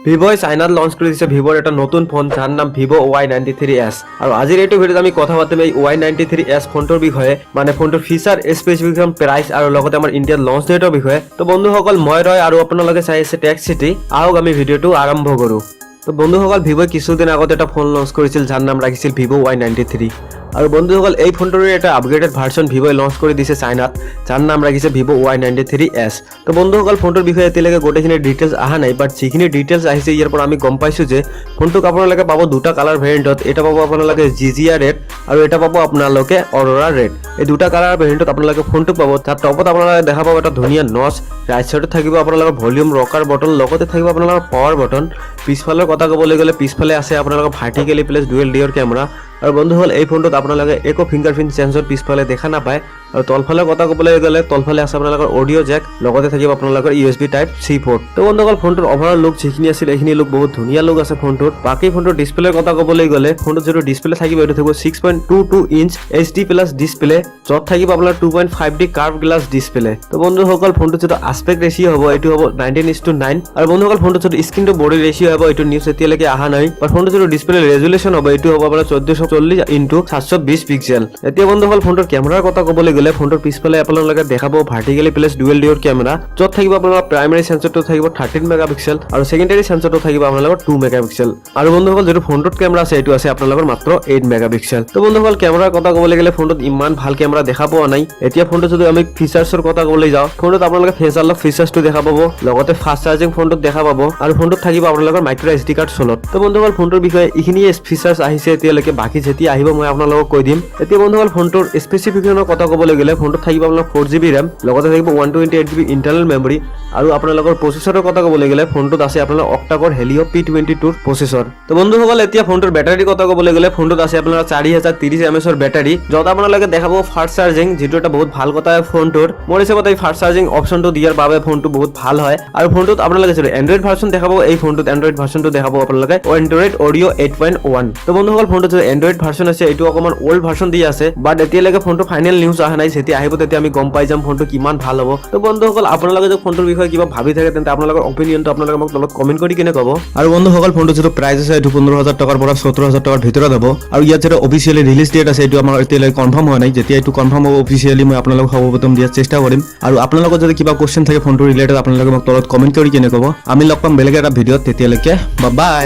ভিভোই চাইনাত launch কৰি দিছে ভিভোৰ এটা নতুন ফোন যাৰ নাম ভিভো Y93s আৰু আজিৰ এইটো ভিডিঅ'ত আমি কথা পাতিম এই Y93s ফোনটোৰ বিষয়ে মানে ফোনটোৰ ফিচাৰ স্পেচিফিকেশ্যন প্ৰাইস আৰু লগতে আমাৰ ইণ্ডিয়াত লঞ্চ ডেটৰ বিষয়ে তো বন্ধুসকল মই ৰয় আৰু আপোনালোকে চাই আছে টেক সিটি আহক আমি ভিডিঅ'টো আৰম্ভ কৰোঁ তো বন্ধুসকল ভিভোই কিছুদিন আগত এটা ফোন লঞ্চ কৰিছিল যাৰ নাম ৰাখিছিল ভিভো Y93 আৰু বন্ধুসকল এই ফোনটোৰ এটা আপগ্ৰেডেড ভাৰ্সন ভিভোই লঞ্চ কৰি দিছে চাইনাত যাৰ নাম ৰাখিছে ভিভো Y93s তো বন্ধুসকল ফোনটোৰ বিষয়ে এতিয়ালৈকে গোটেইখিনি ডিটেইলছ আহা নাই বাট যিখিনি ডিটেইলছ আহিছে ইয়াৰ পৰা আমি গম পাইছো যে ফোনটোক আপোনালোকে পাব দুটা কালাৰ ভেৰিয়েণ্টত এটা পাব আপোনালোকে জিজিয়া ৰেড আৰু এটা পাব আপোনালোকে অৰোৰা ৰেড এই দুটা কালাৰ ভেৰিয়েণ্টত আপোনালোকে ফোনটো পাব তাৰ টপত আপোনালোকে দেখা পাব এটা ধুনীয়া নচ ৰাইট সাইডত থাকিব আপোনালোকৰ ভলিউম ৰকাৰ বটন লগতে থাকিব আপোনালোকৰ পাৱাৰ বটন পিছফালৰ কথা ক'বলৈ গ'লে পিছফালে আছে আপোনালোকৰ ভাৰ্টিকেলি প্লেস ডুৱেল ডিঅৰ কেমেৰা আৰু বন্ধুসকল এই ফোনটোত আপোনালোকে একো ফিংগাৰপ্ৰিন্ট সেন্সৰ পিছফালে দেখা নাপায় আৰু তলফালৰ কথা ক'বলৈ গ'লে তলফালে আছে আপোনালোকৰ অডিও জেক লগতে থাকিব আপোনালোকৰ USB টাইপ C পোৰ্ট তো বন্ধুসকল ফোনটোৰ ওভাৰঅল লুক যিখিনি আছিল এইখিনি লুক বহুত ধুনীয়া লুক আছে ফোনটোৰ বাকি ফোনটোৰ ডিসপ্লেৰ কথা ক'বলৈ গ'লে ফোনটোত যেটো ডিসপ্লে থাকিব এটো থাকিব 6.22 ইঞ্চ HD প্লাস ডিসপ্লে যত থাকিব আপোনাৰ 2.5D কাৰ্ভ গ্লাস ডিসপ্লে তো বন্ধুসকল ফোনটোৰ যেটো আসপেক্ট ৰেশিও হ'ব এটো হ'ব 19:9 আৰু বন্ধুসকল ফোনটোৰ যেটো স্ক্ৰিন টু বডি ৰেশিও হ'ব এটো নিউজ এতিয়ালৈকে আহা নাই বাট ফোনটোৰ যেটো ডিসপ্লে ৰেজুলেশন হ'ব এটো হ'ব আপোনাৰ 1440x720 পিক্সেল এতিয়া বন্ধুসকল ফোনটোৰ কেমেৰাৰ কথা ক'বলৈ গ'লে ফোনটোৰ পিছফালে আপোনালোকে দেখাব ভাৰ্টিকেলি প্লেস ডুৱেল ডিঅৰ কেমেৰা যত থাকিব আপোনাৰ প্ৰাইমাৰী সেন্সৰটো থাকিব 13 মেগাপিক্সেল আৰু সেকেন্ডাৰী সেন্সৰটো থাকিব আপোনালোকৰ 2 মেগাপিক্সেল আৰু বন্ধুসকল যেটো ফোনটোত কেমেৰা আছে এটো আছে আপোনালোকৰ মাত্ৰ 8 মেগাপিক্সেল তো বন্ধুসকল কেমেৰাৰ কথা ক'বলৈ গ'লে ফোনটোত ইমান ভাল কেমেৰা দেখা পোৱা নাই এতিয়া ফোনটো যদি আমি ফিচাৰ্ছৰ কথা ক'বলৈ যাওঁ ফোনটোত আপোনালোকে ফেচ আনলক ফিচাৰ্ছটো দেখা পাব লগতে ফাষ্ট চাৰ্জিং ফোনটোত দেখা পাব আৰু ফোনটোত থাকিব আপোনালোকৰ মাইক্ৰ SD কাৰ্ড স্লট তো বন্ধুসকল ফোনটোৰ বিষয়ে এইখিনি ফিচাৰ্ছ আহিছে এতিয়ালৈকে বাকি যেতিয়া আহিব মই আপোনালোকক কৈ দিম এতিয়া বন্ধুসকল ফোনটোৰ স্পেচিফিকেশ্যনৰ কথা ক'বলৈ গ'লে ফোনটোত থাকিব আপোনাৰ 4GB RAM লগতে থাকিব 128GB ইন্টাৰনেল মেমৰি আৰু আপোনালোকৰ প্ৰচেছৰৰ কথা ক'বলৈ গ'লে ফোনটোত আছে আপোনাৰ অক্টা-কোৰ Helio P22 প্ৰচেছৰ তো বন্ধুসকল এতিয়া ফোনটোৰ বেটাৰীৰ কথা ক'বলৈ গ'লে ফোনটোত আছে আপোনাৰ 4030 mAh ৰ বেটাৰী যত আপোনালোকে দেখাব ফাষ্ট চাৰ্জিং যেটো এটা বহুত ভাল কথা ফোনটোৰ মোৰ হিচাপত এই ফাষ্ট চাৰ্জিং অপচনটো দিয়াৰ বাবে ফোনটো বহুত ভাল হয় আৰু ফোনটোত আপোনালোকে যদি এন্ড্ৰইড ভাৰ্সন দেখাব এই ফোনটোত এন্ড্ৰইড ভাৰ্সনটো দেখাব আপোনালোকে এন্ড্ৰইড অডিও 8.1 তো বন্ধুসকল ফোনটোত যে এন্ড্ৰইড ভাৰ্সন আছে এটো অকমান ওল্ড ভাৰ্সন দি আছে বাট এতিয়ালৈকে ফোনটো ফাইনেল নিউজ আহা নাই যেতিয়া আহিব তেতিয়া আমি গম পাই যাম ফোনটো কিমান ভাল হ'ব তো বন্ধুসকল আপোনালোকে যদি ফোনটোৰ বিষয়ে কিবা ভাবি থাকে তেন্তে আপোনালোকৰ অপিনিয়নটো আপোনালোকে মোক তলত কমেন্ট কৰি কিনে ক'ব আৰু বন্ধুসকল ফোনটো যেটো প্ৰাইস আছে এটো 15000 টকাৰ পৰা 17000 টকাৰ ভিতৰত হ'ব আৰু ইয়াত যেটো অফিচিয়ালি ৰিলিজ ডেট আছে এটো আমাৰ এতিয়ালৈকে কনফাৰ্ম হোৱা নাই যেতিয়া এটো কনফাৰ্ম হ'ব অফিচিয়ালি মই আপোনালোকক সৰ্বপ্ৰথম দিয়াৰ চেষ্টা কৰিম আৰু আপোনালোকৰ যদি কিবা কোৱেশ্চন থাকে ফোনটো ৰিলেটেড আপোনালোকে মোক তলত কমেন্ট কৰি কিনে ক'ব আমি লগ পাম বেলেগ এটা ভিডিঅ'ত তেতিয়ালৈকে বাই বাই